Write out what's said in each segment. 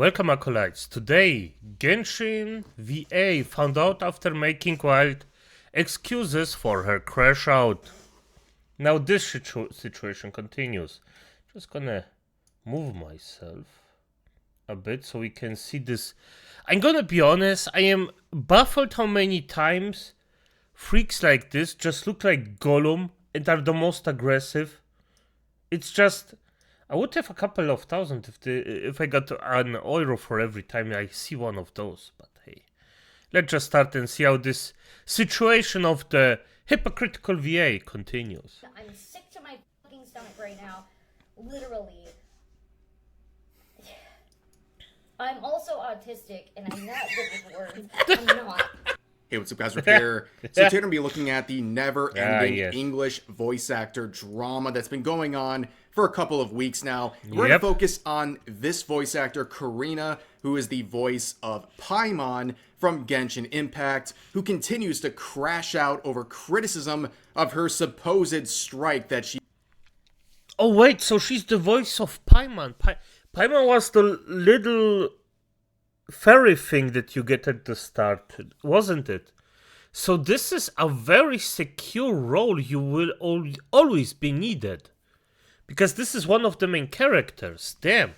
Welcome acolytes. Today, Genshin VA found out after making wild excuses for her crash out. Now this situation continues. Just gonna move myself a bit so we can see this. I'm gonna be honest, I am baffled how many times freaks like this just look like Gollum and are the most aggressive. It's just, I would have a couple of thousand if I got an euro for every time I see one of those. But hey, let's just start and see how this situation of the hypocritical VA continues. I'm sick to my fucking stomach right now. Literally. I'm also autistic, and I'm not good with words. I'm not. Hey, what's up, guys? We're here. So today we're going to be looking at the never-ending yes. English voice actor drama that's been going on for a couple of weeks now. We're going to focus on this voice actor, Karina, who is the voice of Paimon from Genshin Impact, who continues to crash out over criticism of her supposed strike that she... Oh wait, so she's the voice of Paimon. Paimon was the little fairy thing that you get at the start, wasn't it? So this is a very secure role you will always be needed. Because this is one of the main characters. Damn.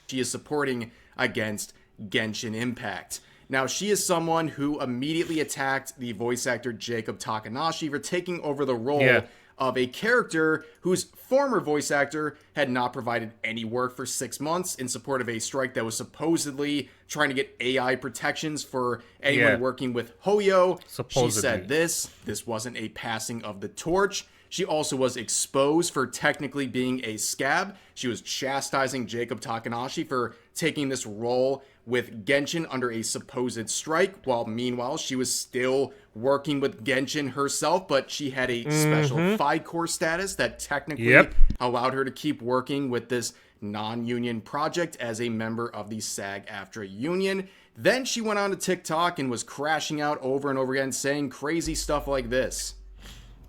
She is supporting against Genshin Impact. Now, she is someone who immediately attacked the voice actor Jacob Takanashi for taking over the role of a character whose former voice actor had not provided any work for 6 months in support of a strike that was supposedly trying to get AI protections for anyone working with Hoyo. Supposedly. She said this wasn't a passing of the torch. She also was exposed for technically being a scab. She was chastising Jacob Takanashi for taking this role with Genshin under a supposed strike, while meanwhile she was still working with Genshin herself, but she had a special FICOR status that technically allowed her to keep working with this non-union project as a member of the SAG-AFTRA union. Then she went on to TikTok and was crashing out over and over again, saying crazy stuff like this.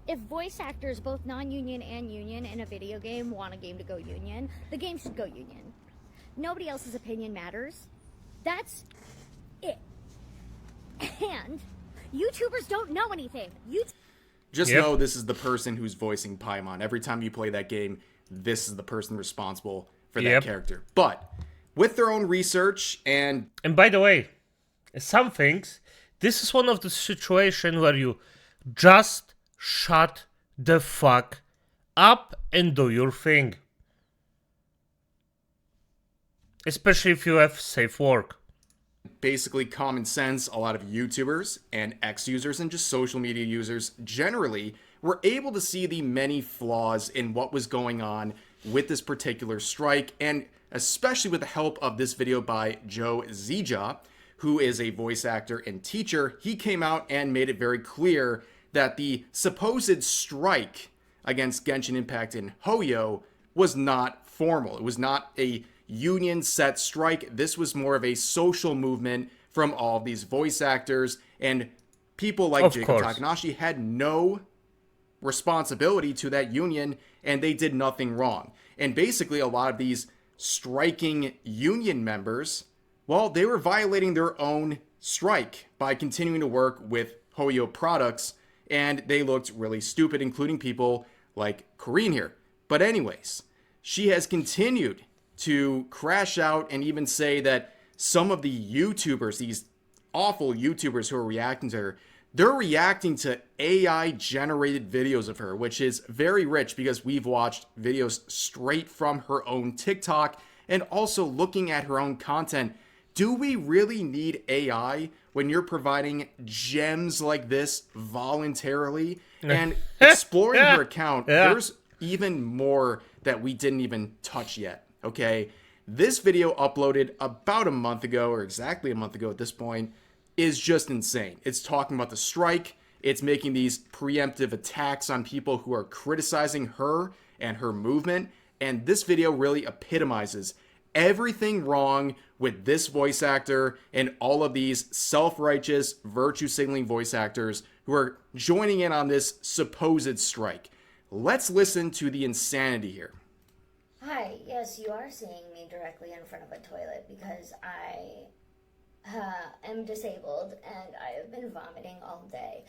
If voice actors, both non-union and union, in a video game want a game to go union, the game should go union. Nobody else's opinion matters. That's it. And YouTubers don't know anything. Just know this is the person who's voicing Paimon. Every time you play that game, this is the person responsible for that character. But with their own research and by the way, some things, this is one of the situations where you just shut the fuck up and do your thing. Especially if you have safe work. basically common sense, a lot of YouTubers and X users and just social media users generally were able to see the many flaws in what was going on with this particular strike, and especially with the help of this video by Joe Zija, who is a voice actor and teacher. He came out and made it very clear that the supposed strike against Genshin Impact in Hoyo was not formal. It was not a union set strike. This was more of a social movement from all of these voice actors, and people like Jacob Takanashi had no responsibility to that union, and they did nothing wrong. And basically a lot of these striking union members, well, they were violating their own strike by continuing to work with Hoyo products, and they looked really stupid, including people like Corrine here. But anyways, she has continued to crash out and even say that some of the YouTubers, these awful YouTubers who are reacting to her, they're reacting to AI-generated videos of her, which is very rich because we've watched videos straight from her own TikTok and also looking at her own content. Do we really need AI when you're providing gems like this voluntarily? And exploring her account, there's even more that we didn't even touch yet. Okay, this video uploaded about a month ago, or exactly a month ago at this point, is just insane. It's talking about the strike. It's making these preemptive attacks on people who are criticizing her and her movement. And this video really epitomizes everything wrong with this voice actor and all of these self-righteous, virtue-signaling voice actors who are joining in on this supposed strike. Let's listen to the insanity here. Hi, yes, you are seeing me directly in front of a toilet because I am disabled and I have been vomiting all day.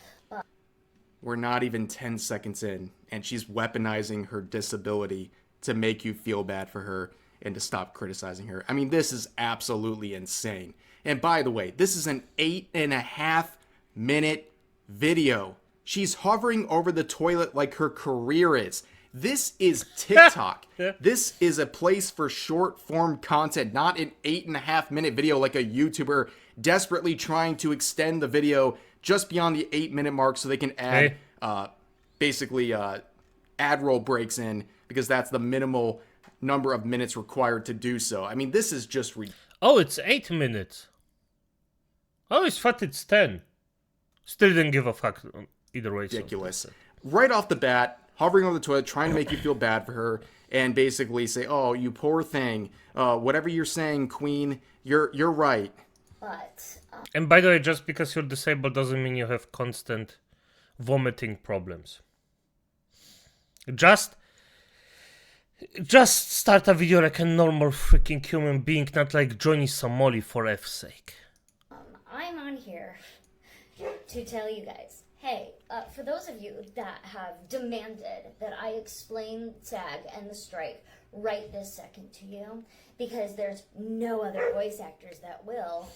We're not even 10 seconds in, and she's weaponizing her disability to make you feel bad for her and to stop criticizing her. I mean, this is absolutely insane. And by the way, this is an 8.5-minute video. She's hovering over the toilet like her career is. This is TikTok. This is a place for short form content, not an 8.5-minute video like a YouTuber desperately trying to extend the video just beyond the 8-minute mark so they can add basically ad roll breaks in, because that's the minimal number of minutes required to do so. I mean, this is just Oh, it's 8 minutes. I always thought it's 10. Still didn't give a fuck either way. ridiculous. So. Right off the bat, hovering over the toilet, trying to make you feel bad for her, and basically say, "Oh, you poor thing. Whatever you're saying, Queen, you're right." But And by the way, just because you're disabled doesn't mean you have constant vomiting problems. Just start a video like a normal freaking human being, not like Johnny Somali, for F's sake. I'm on here to tell you guys, hey, for those of you that have demanded that I explain SAG and the strike right this second to you, because there's no other voice actors that will,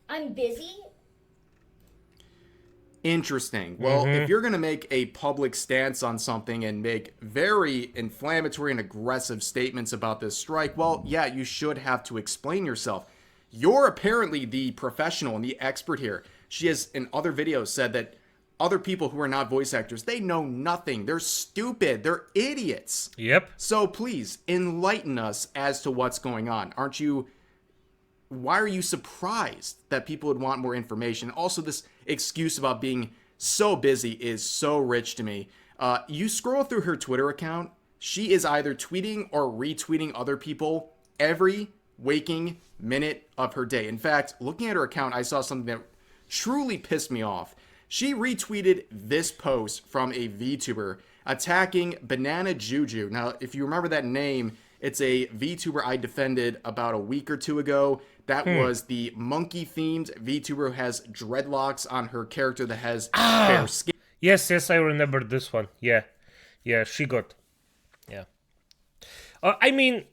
I'm busy. Interesting. Well, if you're going to make a public stance on something and make very inflammatory and aggressive statements about this strike, well, yeah, you should have to explain yourself. You're apparently the professional and the expert here. She has, in other videos, said that other people who are not voice actors, they know nothing. They're stupid. They're idiots. Yep. So please, enlighten us as to what's going on. Why are you surprised that people would want more information? Also, this excuse about being so busy is so rich to me. You scroll through her Twitter account, she is either tweeting or retweeting other people every waking minute of her day. In fact, looking at her account, I saw something that truly pissed me off. She retweeted this post from a VTuber attacking Banana Juju. Now, if you remember that name, it's a VTuber I defended about a week or two ago. That was the monkey-themed VTuber who has dreadlocks on her character that has fair skin. Yes, I remember this one. Yeah, she got. Yeah. I mean,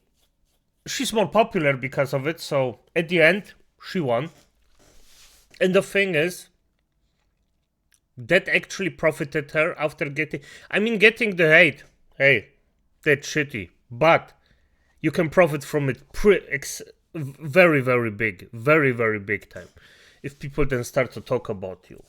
she's more popular because of it, so at the end, she won. And the thing is, that actually profited her after getting the hate. Hey, that's shitty. But you can profit from it very, very big. Very, very big time. If people then start to talk about you.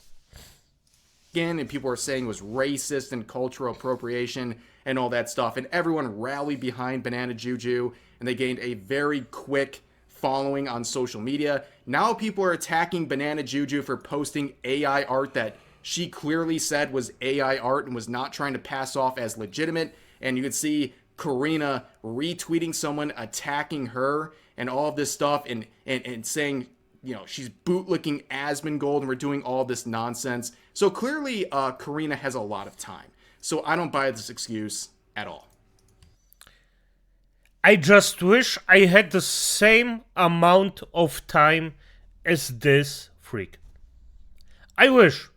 And people are saying it was racist and cultural appropriation and all that stuff. And everyone rallied behind Banana Juju, and they gained a very quick following on social media. Now people are attacking Banana Juju for posting AI art that she clearly said was AI art and was not trying to pass off as legitimate. And you could see Karina retweeting someone attacking her and all of this stuff and saying, you know, she's bootlicking Asmongold and we're doing all this nonsense. So clearly Karina has a lot of time. So I don't buy this excuse at all. I just wish I had the same amount of time as this freak. I wish.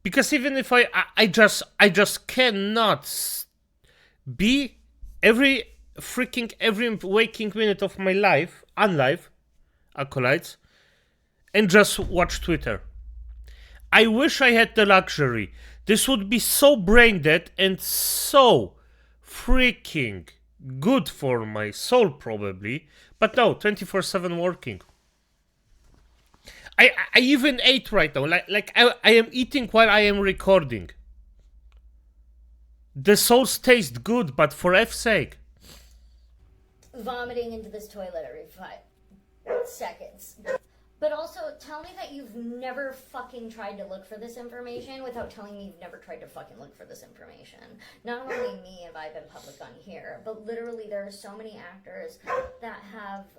Because even if I just cannot be every waking minute of my life, unlife, acolytes, and just watch Twitter. I wish I had the luxury. This would be so brain dead and so freaking good for my soul probably, but no, 24/7 working. I even ate right now, like I am eating while I am recording. The sauce tastes good, but for F's sake. Vomiting into this toilet every 5 seconds. But also, tell me that you've never fucking tried to look for this information without telling me you've never tried to fucking look for this information. Not only me have I been public on here, but literally there are so many actors that have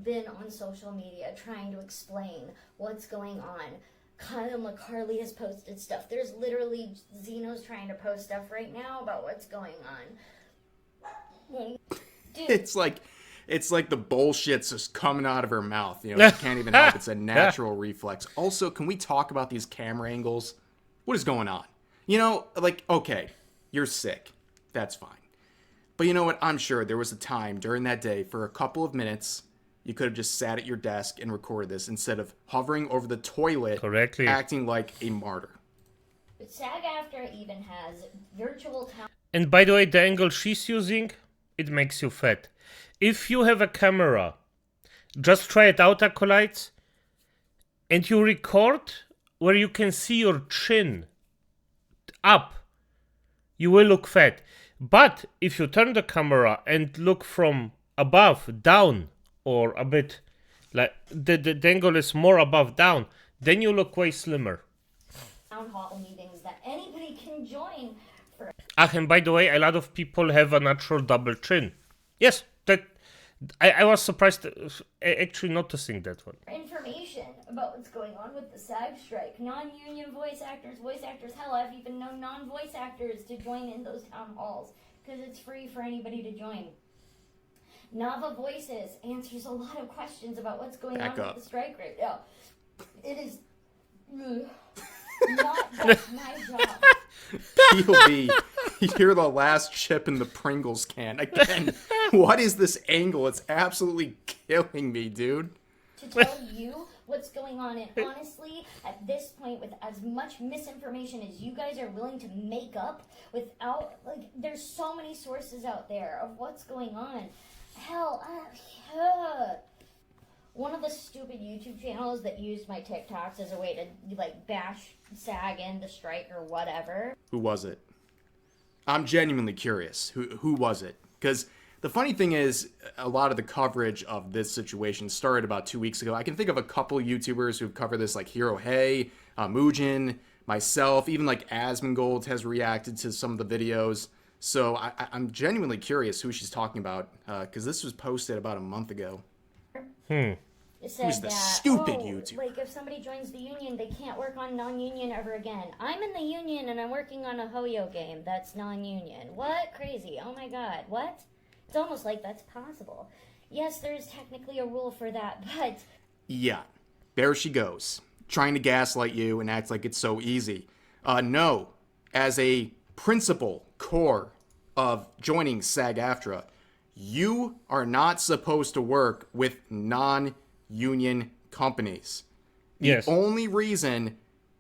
been on social media trying to explain what's going on. Kyle McCarley has posted stuff. There's literally Xeno's trying to post stuff right now about what's going on. It's like the bullshit's just coming out of her mouth. You know, she can't even help. It's a natural reflex. Also, can we talk about these camera angles? What is going on? You know, like, okay, you're sick. That's fine. But you know what? I'm sure there was a time during that day for a couple of minutes you could have just sat at your desk and recorded this instead of hovering over the toilet, Correctly. acting like a martyr. But SAG-AFTRA even has virtual town. And by the way, the angle she's using, it makes you fat. If you have a camera, just try it out, acolytes, and you record where you can see your chin up, you will look fat. But if you turn the camera and look from above down, or a bit like the angle is more above down, then you look way slimmer. Town hall meetings that anybody can join for And by the way, a lot of people have a natural double chin. Yes, that I was surprised actually noticing that one. information about what's going on with the SAG strike. Non-union voice actors, hell, I've even known non-voice actors to join in those town halls because it's free for anybody to join. Nava Voices answers a lot of questions about what's going on with the strike right now. It is not just my job. POV, you're the last chip in the Pringles can. Again, what is this angle? It's absolutely killing me, dude. To tell you what's going on, and honestly, at this point, with as much misinformation as you guys are willing to make up, without, like, there's so many sources out there of what's going on. Hell, one of the stupid YouTube channels that used my TikToks as a way to, like, bash SAG and the strike or whatever. Who was it? I'm genuinely curious. Who was it? Because the funny thing is, a lot of the coverage of this situation started about 2 weeks ago. I can think of a couple YouTubers who've covered this, like Hero Hey, Muujin, myself, even like Asmongold has reacted to some of the videos. So I'm genuinely curious who she's talking about, because this was posted about a month ago. It said Who's the that, stupid YouTuber? like, if somebody joins the union, they can't work on non-union ever again. I'm in the union and I'm working on a Hoyo game that's non-union. What? Crazy. Oh my god. What? It's almost like that's possible. Yes, there's technically a rule for that, but... Yeah, there she goes, trying to gaslight you and act like it's so easy. No, as a principal core of joining SAG-AFTRA, you are not supposed to work with non-union companies. Yes. The only reason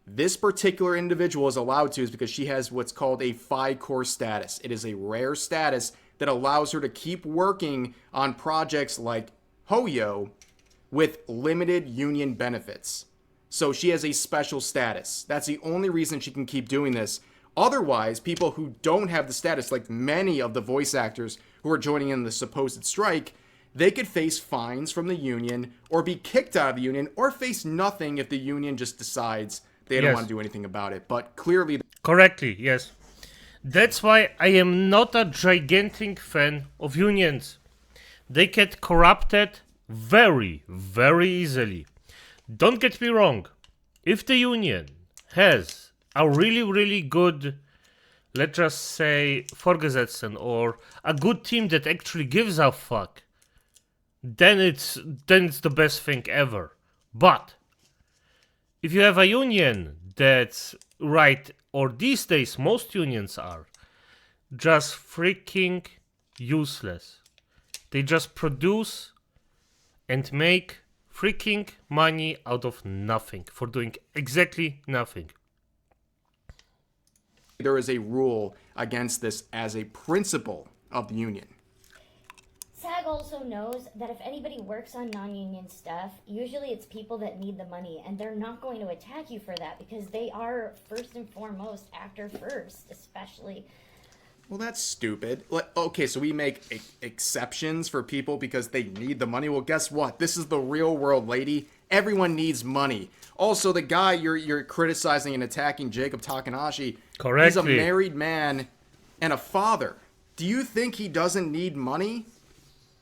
this particular individual is allowed to is because she has what's called a Phi Core status. It is a rare status that allows her to keep working on projects like Hoyo with limited union benefits. So she has a special status. That's the only reason she can keep doing this. Otherwise, people who don't have the status, like many of the voice actors who are joining in the supposed strike, they could face fines from the union or be kicked out of the union or face nothing if the union just decides they don't want to do anything about it. But clearly... Correctly, yes. That's why I am not a gigantic fan of unions. They get corrupted very, very easily. Don't get me wrong. If the union has a really, really good, let's just say, Vorgesetzten, or a good team that actually gives a fuck, then it's the best thing ever. But if you have a union that's right, or these days most unions are just freaking useless. They just produce and make freaking money out of nothing for doing exactly nothing. There is a rule against this as a principle of the union. SAG also knows that if anybody works on non-union stuff, usually it's people that need the money, and they're not going to attack you for that because they are first and foremost actor first, especially. Well, that's stupid. Okay, so we make exceptions for people because they need the money. Well, guess what? This is the real world, lady. Everyone needs money. Also, the guy you're criticizing and attacking, Jacob Takanashi, correctly, he's a married man and a father. Do you think he doesn't need money?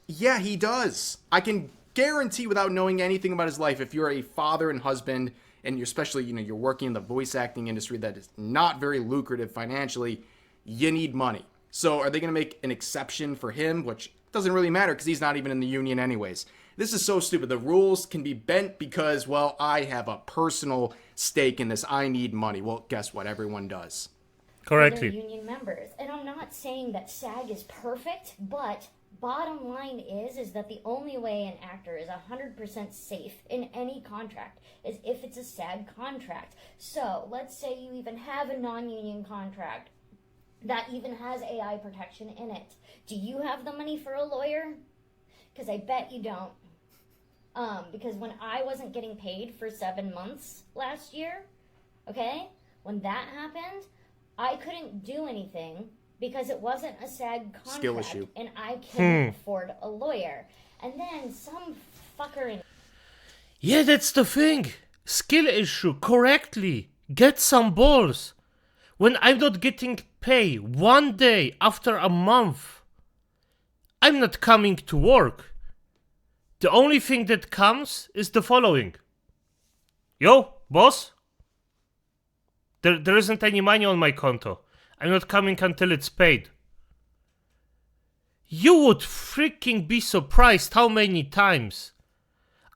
Yeah, he does. I can guarantee without knowing anything about his life, if you're a father and husband, and you're especially, you're working in the voice acting industry that is not very lucrative financially, you need money. So are they going to make an exception for him, which doesn't really matter because he's not even in the union anyways? This is so stupid. The rules can be bent because, well, I have a personal stake in this. I need money. Well, guess what? Everyone does. Correctly. Other union members. And I'm not saying that SAG is perfect, but bottom line is that the only way an actor is 100% safe in any contract is if it's a SAG contract. So let's say you even have a non-union contract that even has AI protection in it. Do you have the money for a lawyer? Because I bet you don't. Because when I wasn't getting paid for 7 months last year, okay, when that happened, I couldn't do anything because it wasn't a SAG contract. Skill issue. And I couldn't afford a lawyer. And then some fucker in... Yeah, that's the thing. Skill issue, correctly. Get some balls. When I'm not getting pay 1 day after a month, I'm not coming to work. The only thing that comes is the following. Yo, boss? There isn't any money on my konto. I'm not coming until it's paid. You would freaking be surprised how many times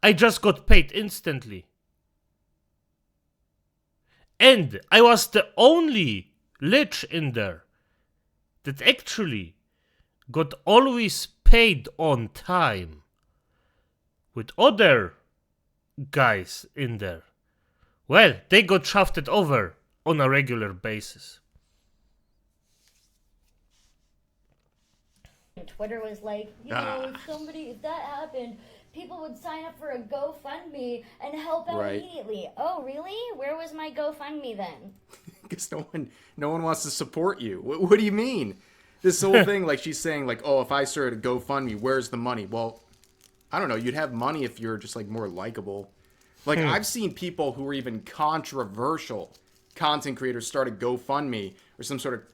I just got paid instantly. And I was the only Lich in there that actually got always paid on time. With other guys in there, well, they got shafted over on a regular basis. Twitter was like, if that happened, people would sign up for a GoFundMe and help out immediately. Oh, really? Where was my GoFundMe then? Because no one wants to support you. What do you mean? This whole thing, like she's saying, like, oh, if I started a GoFundMe, where's the money? Well, I don't know. You'd have money if you're just like more likable. Like I've seen people who are even controversial content creators start a GoFundMe or some sort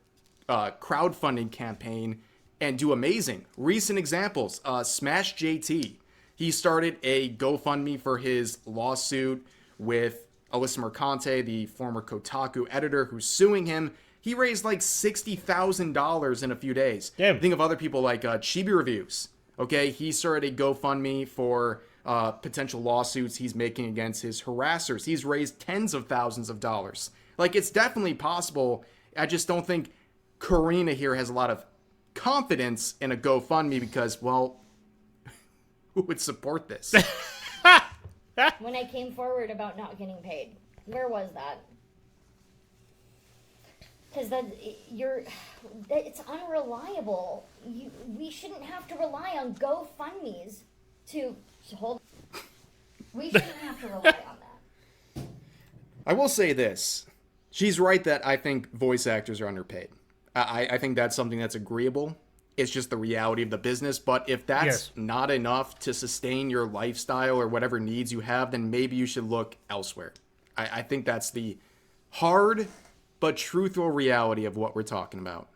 of crowdfunding campaign and do amazing. Recent examples, Smash JT. He started a GoFundMe for his lawsuit with Alyssa Mercante, the former Kotaku editor who's suing him. He raised like $60,000 in a few days. Damn. Think of other people like Chibi Reviews. Okay, he started a GoFundMe for potential lawsuits he's making against his harassers. He's raised tens of thousands of dollars. Like, it's definitely possible. I just don't think Karina here has a lot of confidence in a GoFundMe because, well, who would support this? When I came forward about not getting paid, where was that? Because it's unreliable. We shouldn't have to rely on GoFundMes to hold. We shouldn't have to rely on that. I will say this. She's right that I think voice actors are underpaid. I think that's something that's agreeable. It's just the reality of the business. But if that's not enough to sustain your lifestyle or whatever needs you have, then maybe you should look elsewhere. I think that's the hard but truthful reality of what we're talking about.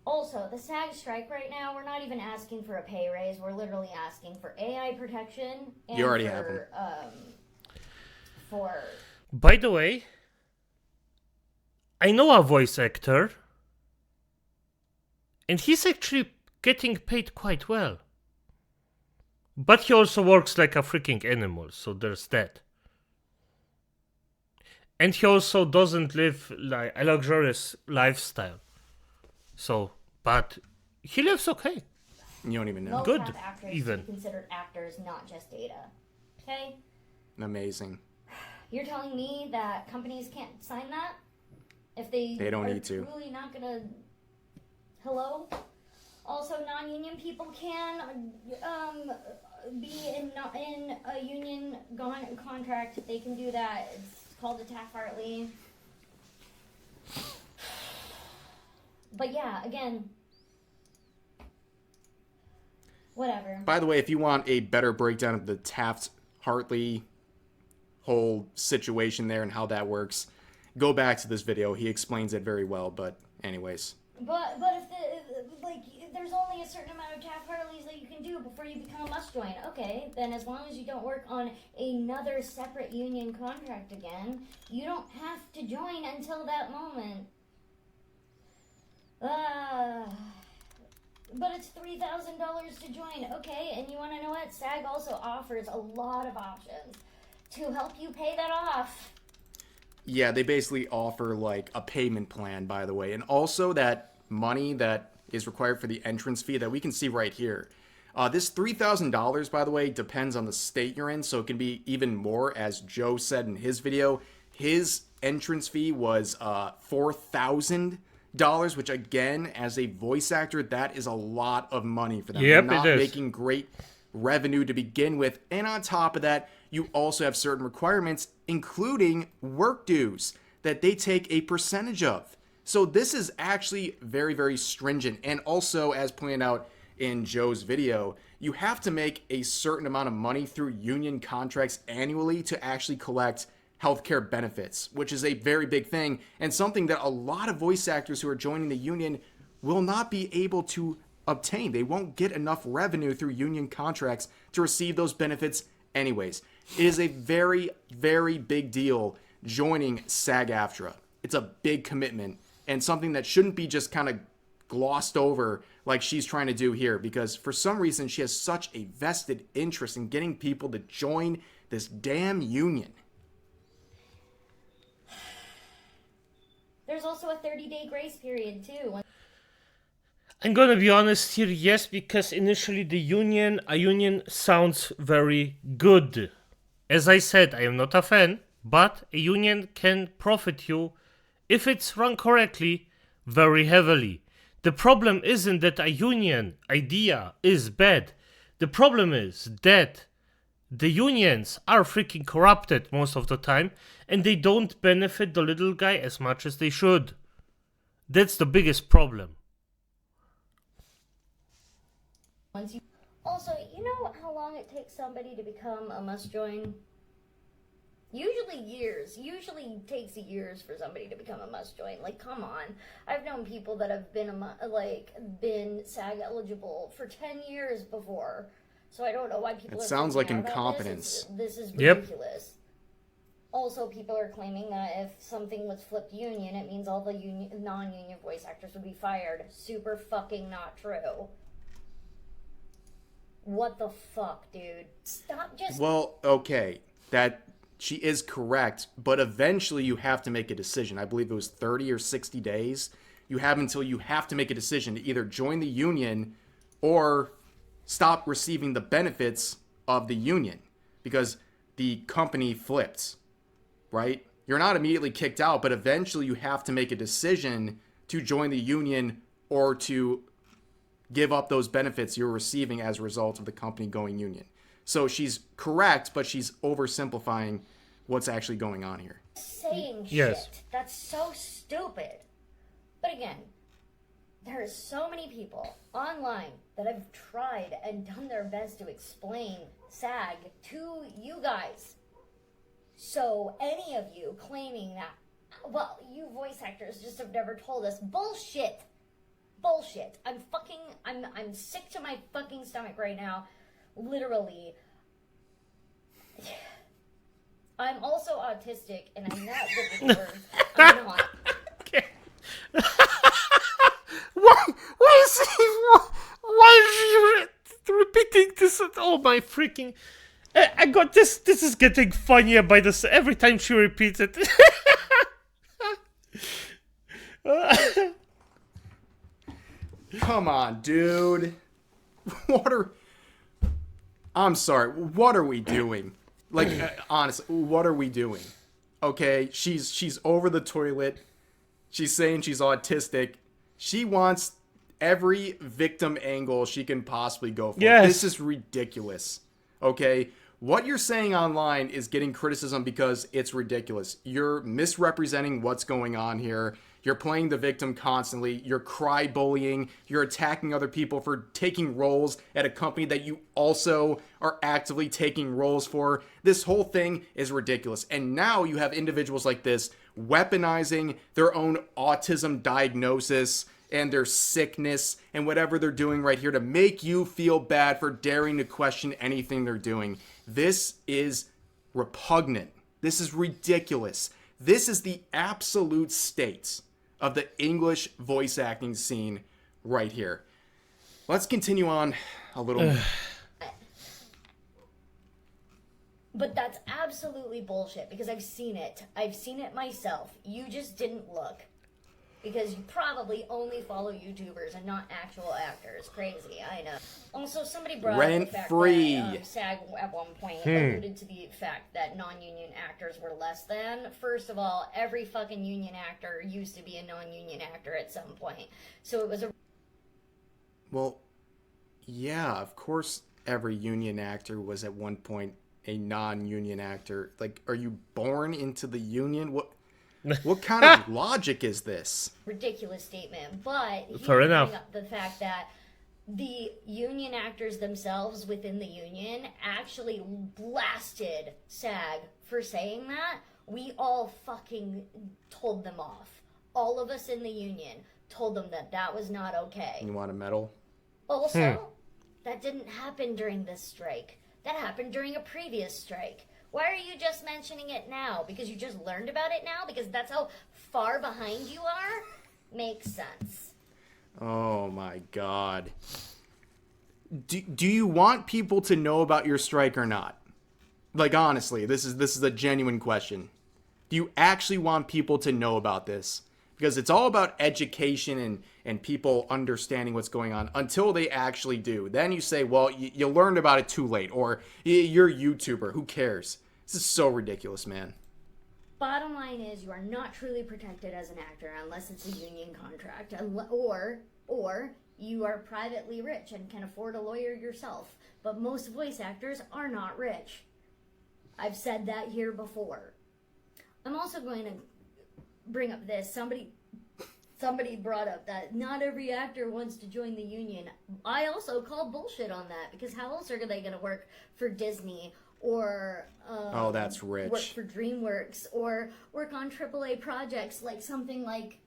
Also, the SAG strike right now, we're not even asking for a pay raise. We're literally asking for AI protection. And you already have them. By the way, I know a voice actor, and he's actually getting paid quite well. But he also works like a freaking animal, so there's that. And he also doesn't live like a luxurious lifestyle. So, but he lives okay. You don't even know. Most Good, actors even. be considered actors, not just data. Okay? Amazing. You're telling me that companies can't sign that? If they don't are need to. truly not gonna... Hello? Also, non-union people can be in a union contract. They can do that. It's called a Taft-Hartley. But yeah, again, whatever. By the way, if you want a better breakdown of the Taft-Hartley whole situation there and how that works, go back to this video. He explains it very well. But anyways. But if there's only a certain amount of Taft-Hartleys that you can do before you become a must-join. Okay, then as long as you don't work on another separate union contract again, you don't have to join until that moment. But it's $3,000 to join. Okay, and you want to know what? SAG also offers a lot of options to help you pay that off. Yeah, they basically offer like a payment plan, by the way, and also that money that is required for the entrance fee that we can see right here. This $3,000, by the way, depends on the state you're in, so it can be even more. As Joe said in his video, his entrance fee was $4,000, which again, as a voice actor, that is a lot of money for them. Yep, They're not it is. making great revenue to begin with, and on top of that, you also have certain requirements, including work dues, that they take a percentage of. So this is actually very, very stringent. And also, as pointed out in Joe's video, you have to make a certain amount of money through union contracts annually to actually collect healthcare benefits, which is a very big thing and something that a lot of voice actors who are joining the union will not be able to obtain. They won't get enough revenue through union contracts to receive those benefits anyways. It is a very, very big deal joining SAG-AFTRA. It's a big commitment and something that shouldn't be just kind of glossed over like she's trying to do here, because for some reason she has such a vested interest in getting people to join this damn union. There's also a 30-day grace period, too. I'm gonna be honest here, yes, because initially a union sounds very good. As I said, I am not a fan, but a union can profit you, if it's run correctly, very heavily. The problem isn't that a union idea is bad. The problem is that the unions are freaking corrupted most of the time, and they don't benefit the little guy as much as they should. That's the biggest problem. Also, you know how long it takes somebody to become a must-join? Usually years. Usually takes years for somebody to become a must-join. Like, come on. I've known people that have been been SAG eligible for 10 years before. So I don't know why people It are sounds freaking like out about incompetence. This is Yep. ridiculous. Also, people are claiming that if something was flipped union, it means all the non-union voice actors would be fired. Super fucking not true. What the fuck, dude? Stop just... Well, okay, that she is correct, but eventually you have to make a decision. I believe it was 30 or 60 days. You have until you have to make a decision to either join the union or stop receiving the benefits of the union, because the company flips, right? You're not immediately kicked out, but eventually you have to make a decision to join the union or to give up those benefits you're receiving as a result of the company going union. So she's correct, but she's oversimplifying what's actually going on here. saying Yes. shit. That's so stupid. But again, there are so many people online that have tried and done their best to explain SAG to you guys. So any of you claiming that, well, you voice actors just have never told us, bullshit. Bullshit. I'm sick to my fucking stomach right now. Literally. I'm also autistic, and I'm not good with words. I'm not. Why is he repeating this? Oh my freaking! I got this. This is getting funnier by the every time she repeats it. Come on, dude. I'm sorry. What are we doing? Like, honestly, what are we doing? Okay, she's over the toilet. She's saying she's autistic. She wants every victim angle she can possibly go for. Yes. This is ridiculous. Okay? What you're saying online is getting criticism because it's ridiculous. You're misrepresenting what's going on here. You're playing the victim constantly. You're cry bullying. You're attacking other people for taking roles at a company that you also are actively taking roles for. This whole thing is ridiculous. And now you have individuals like this weaponizing their own autism diagnosis and their sickness and whatever they're doing right here to make you feel bad for daring to question anything they're doing. This is repugnant. This is ridiculous. This is the absolute state of the English voice acting scene right here. Let's continue on a little more. But that's absolutely bullshit because I've seen it. I've seen it myself. You just didn't look. Because you probably only follow YouTubers and not actual actors. Crazy, I know. Also, somebody brought up the fact that SAG at one point alluded to the fact that non-union actors were less than. First of all, every fucking union actor used to be a non-union actor at some point. So it was a... Well, yeah, of course every union actor was at one point a non-union actor. Like, are you born into the union? What kind of logic is this? Ridiculous statement, but he Fair enough. bring up the fact that the union actors themselves within the union actually blasted SAG for saying that. We all fucking told them off. All of us in the union told them that that was not okay. You want a medal? Also, that didn't happen during this strike. That happened during a previous strike. Why are you just mentioning it now? Because you just learned about it now? Because that's how far behind you are? Makes sense. Oh my god. Do you want people to know about your strike or not? Like, honestly, this is a genuine question. Do you actually want people to know about this? Because it's all about education and people understanding what's going on until they actually do. Then you say, well, you learned about it too late. Or you're a YouTuber. Who cares? This is so ridiculous, man. Bottom line is you are not truly protected as an actor unless it's a union contract. Or you are privately rich and can afford a lawyer yourself. But most voice actors are not rich. I've said that here before. I'm also going to bring up this. Somebody brought up that not every actor wants to join the union. I also call bullshit on that because how else are they going to work for Disney or oh, that's rich. Work for DreamWorks or work on AAA projects like something like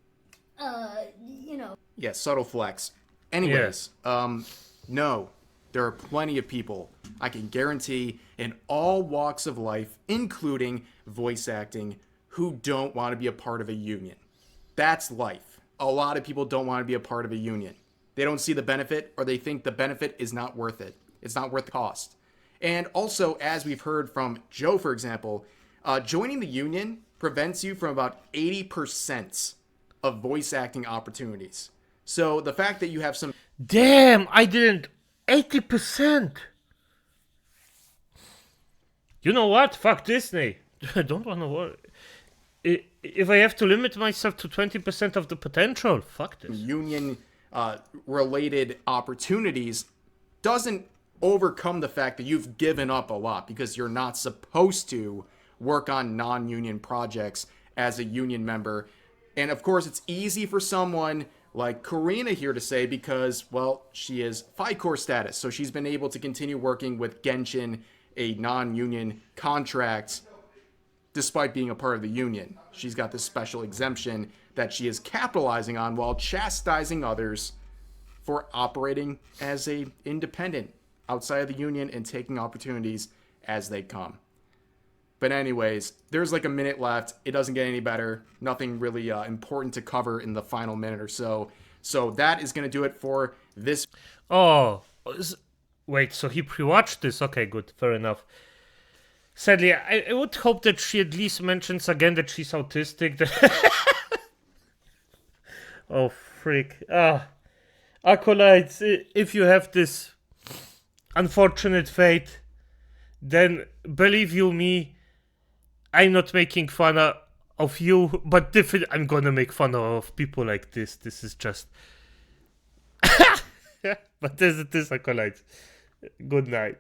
Yeah, subtle flex. Anyways, no, there are plenty of people I can guarantee in all walks of life, including voice acting, who don't want to be a part of a union. That's life. A lot of people don't want to be a part of a union. They don't see the benefit, or they think the benefit is not worth it. It's not worth the cost. And also, as we've heard from Joe, for example, joining the union prevents you from about 80% of voice acting opportunities. So the fact that you have some... Damn, I didn't... 80%! You know what? Fuck Disney. I don't want to work. If I have to limit myself to 20% of the potential, fuck this. Union related opportunities doesn't overcome the fact that you've given up a lot because you're not supposed to work on non-union projects as a union member. And of course, it's easy for someone like Karina here to say because, well, she is FICOR status. So she's been able to continue working with Genshin, a non-union contract, despite being a part of the union. She's got this special exemption that she is capitalizing on while chastising others for operating as a independent outside of the union and taking opportunities as they come. But anyways, there's like a minute left. It doesn't get any better. Nothing really important to cover in the final minute or so. So that is going to do it for this. Oh, wait, so he pre-watched this? Okay, good, fair enough. Sadly, I would hope that she at least mentions again that she's autistic. Oh, freak. Acolytes, if you have this unfortunate fate, then believe you me, I'm not making fun of you, but definitely I'm gonna make fun of people like this. This is just... But as it is, Acolytes, good night.